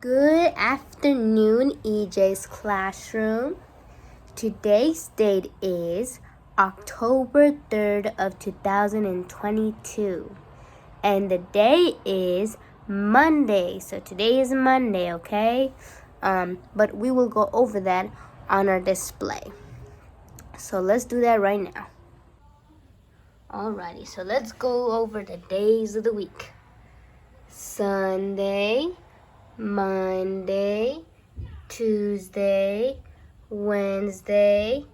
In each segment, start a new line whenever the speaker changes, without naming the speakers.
Good afternoon, EJ's classroom. Today's date is October 3rd of 2022. And the day is Monday. So today is Monday, okay? But we will go over that on our display. So let's do that right now. Alrighty, so let's go over the days of the week. Sunday, Monday, Tuesday, Wednesday,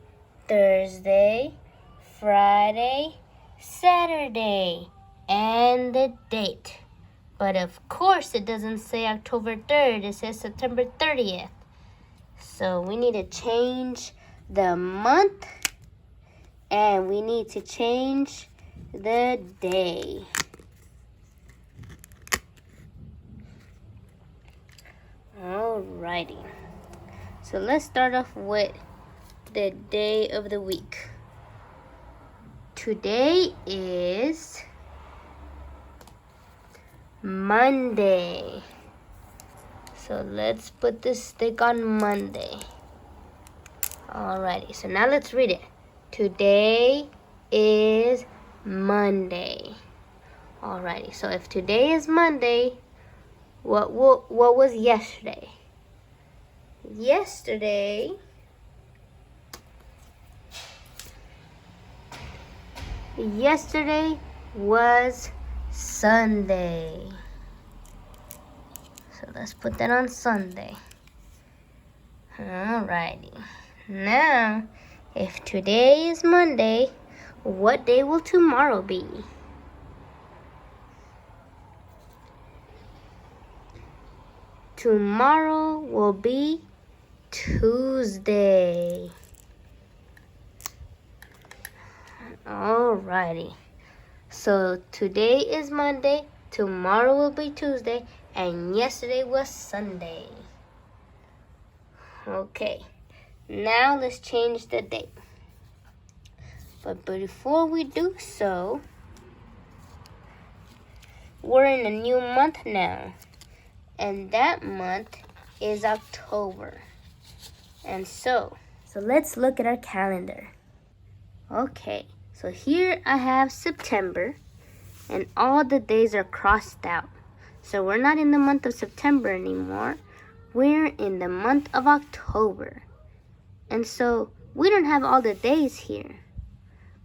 Thursday, Friday, Saturday, and the date. But of course it doesn't say October 3rd, it says September 30th. So we need to change the month and we need to change the day. Alrighty. So let's start off with the day of the week. Today is Monday. So let's put this stick on Monday. Alrighty, so now let's read it. Today is Monday. Alrighty, so if today is Monday, what was yesterday? Yesterday was Sunday. So let's put that on Sunday. Alrighty. Now, if today is Monday, what day will tomorrow be? Tomorrow will be Tuesday. Alrighty. So today is Monday, tomorrow will be Tuesday, and yesterday was Sunday. Okay. Now let's change the date. But before we do so, we're in a new month now. And that month is October. And so let's look at our calendar. Okay, so here I have September, and all the days are crossed out. So we're not in the month of September anymore. We're in the month of October. And so we don't have all the days here.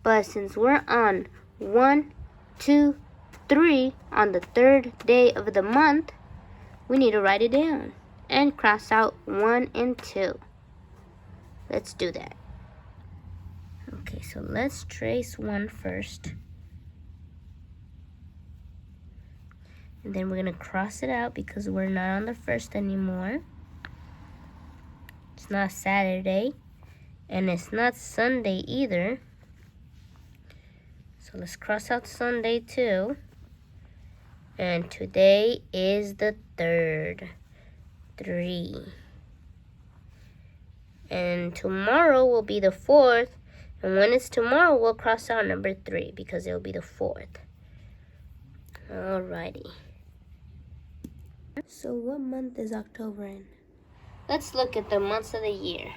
But since we're on 1, 2, 3 on the third day of the month, we need to write it down and cross out 1 and 2. Let's do that. Okay, so let's trace 1 first. And then we're going to cross it out because we're not on the first anymore. It's not Saturday. And it's not Sunday either. So let's cross out Sunday too. And today is the 3rd. 3. And tomorrow will be the 4th. And when it's tomorrow, we'll cross out number 3 because it'll be the 4th. Alrighty. So what month is October in? Let's look at the months of the year.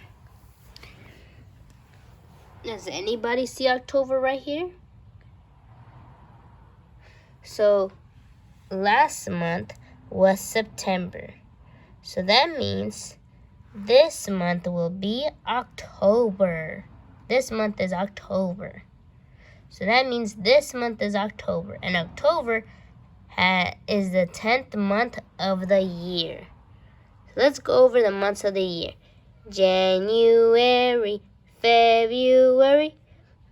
Does anybody see October right here? So last month was September. So that means this month will be October. This month is October. So that means this month is October. And October is the 10th month of the year. So let's go over the months of the year. January, February,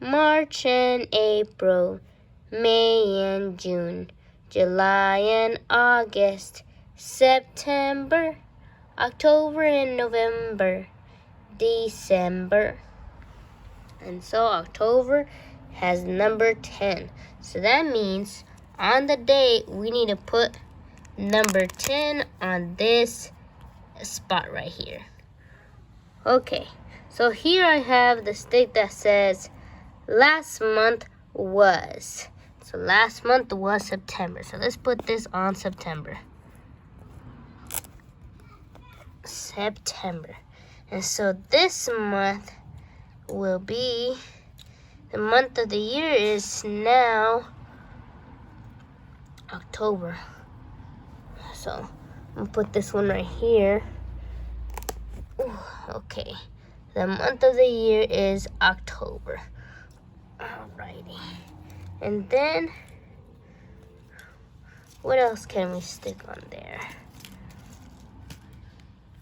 March and April, May and June, July and August, September, October and November, December. And so October has number 10. So that means on the date we need to put number 10 on this spot right here. Okay, so here I have the stick that says last month was. So last month was September. So let's put this on September. September. And so this month will be, the month of the year is now October. So I'm gonna put this one right here. Ooh, okay. The month of the year is October. Alrighty. And then, what else can we stick on there?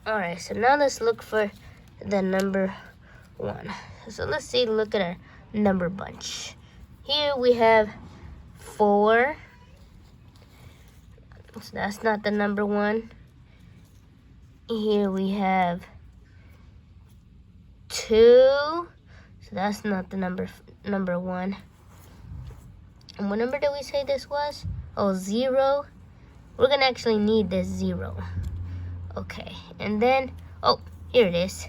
Alright, so now let's look for the number 1. So let's see, look at our number bunch. Here we have 4. So that's not the number 1. Here we have 2. So that's not the number 1. And what number did we say this was? Oh, 0. We're gonna actually need this 0. Okay, and then, oh, here it is,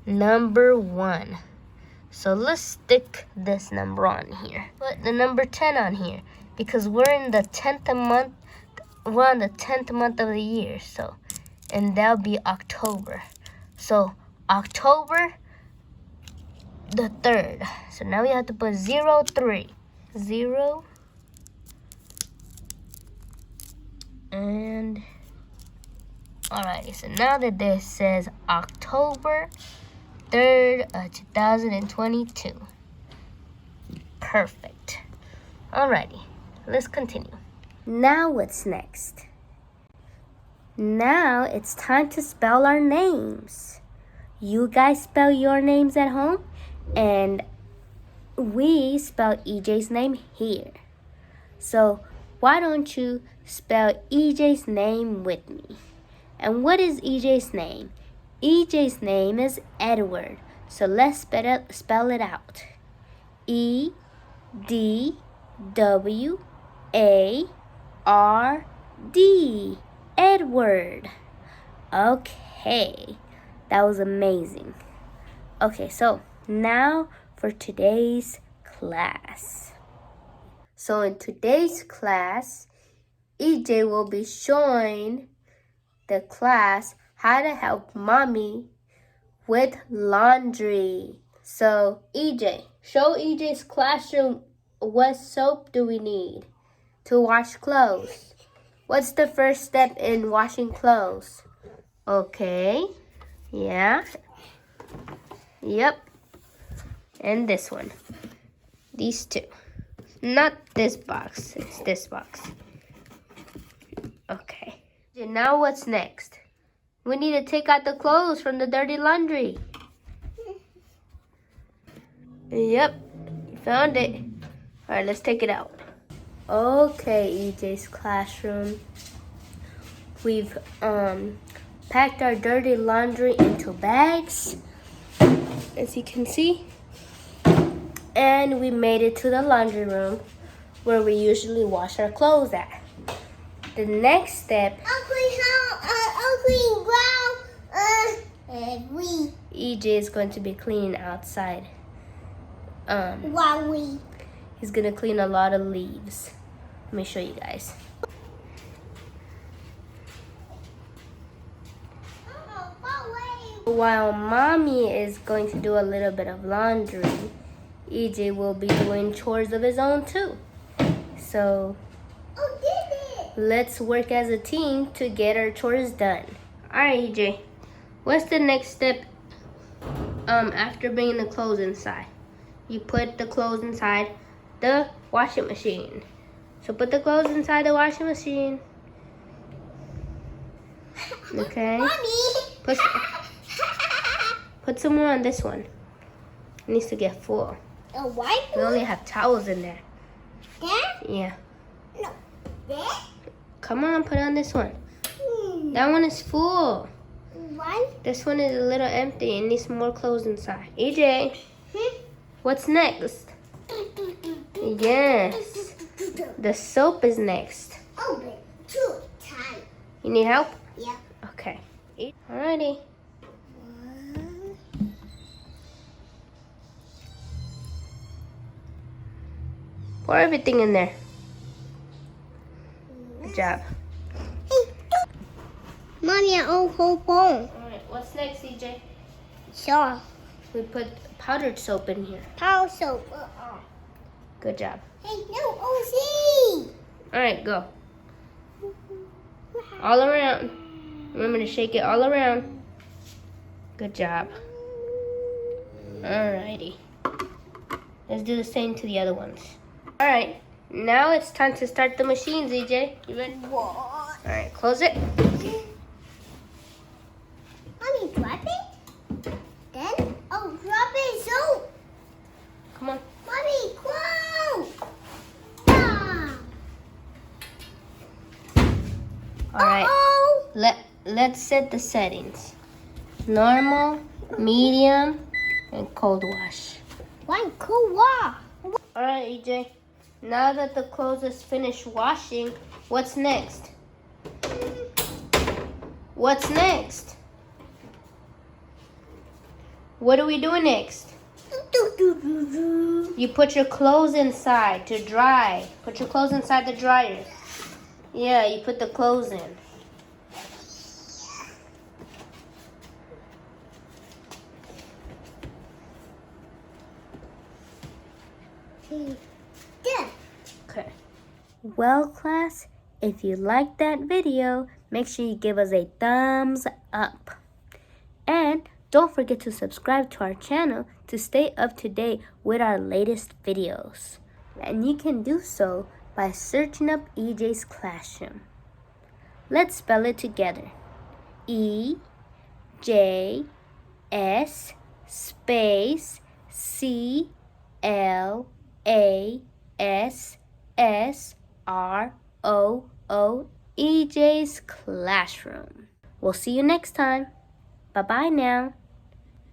number 1. So let's stick this number on here. Put the number 10 on here because we're in the 10th month. We're on the 10th month of the year. So, and that'll be October. So October the 3rd. So now we have to put 03. 0. And alrighty, so now that this says October 3rd of 2022. Perfect. Alrighty, let's continue. Now what's next? Now it's time to spell our names. You guys spell your names at home, and we spell EJ's name here. So why don't you spell EJ's name with me? And what is EJ's name? EJ's name is Edward. So let's spell it out. E-D-W-A-R-D. Edward. Okay, that was amazing. Okay, so now for today's class. So in today's class, EJ will be showing the class how to help mommy with laundry. So EJ, show EJ's classroom what soap do we need to wash clothes. What's the first step in washing clothes? Okay, yeah, yep, and this one. These two. Not this box, it's this box. Okay, and now what's next? We need to take out the clothes from the dirty laundry. Yep, you found it. All right, let's take it out. Okay, EJ's classroom. We've packed our dirty laundry into bags, as you can see. And we made it to the laundry room where we usually wash our clothes at. The next step, EJ is going to be cleaning outside. He's gonna clean a lot of leaves. Let me show you guys. While mommy is going to do a little bit of laundry, EJ will be doing chores of his own too. So let's work as a team to get our chores done. All right, EJ, what's the next step after bringing the clothes inside? You put the clothes inside the washing machine. So put the clothes inside the washing machine. Okay. Mommy. Put some more on this one. It needs to get full.
A white one?
We only have towels in there.
There?
Yeah.
No. There?
Come on, put on this one. That one is full.
What?
This one is a little empty and needs more clothes inside. EJ, what's next? Yes. The soap is next.
Oh, but too tight.
You need help?
Yeah.
Okay. Alrighty. Pour everything in there. Good job.
Mommy, whole bowl.
Alright. What's next, CJ?
So,
We put powdered soap in here.
power soap.
Good job.
Hey, no, OC.
All right, go. All around. Remember to shake it all around. Good job. Alrighty. Let's do the same to the other ones. Alright, now it's time to start the machine, ZJ. You ready?
What?
Alright, close it.
Mommy, drop it. Then, oh, drop it soap.
Come on.
Mommy, close. Ah.
Alright,
Uh-oh.
let's set the settings. Normal, medium, and cold wash.
One cool wall.
Alright, EJ. Now that the clothes is finished washing, what's next? What's next? What are we doing next? You put your clothes inside to dry. Put your clothes inside the dryer. Yeah, you put the clothes in.
Yeah.
Okay. Well, class, if you liked that video, make sure you give us a thumbs up. And don't forget to subscribe to our channel to stay up to date with our latest videos. And you can do so by searching up EJ's Classroom. Let's spell it together. EJS space CLASSROO, EJ's Classroom. We'll see you next time. Bye-bye now.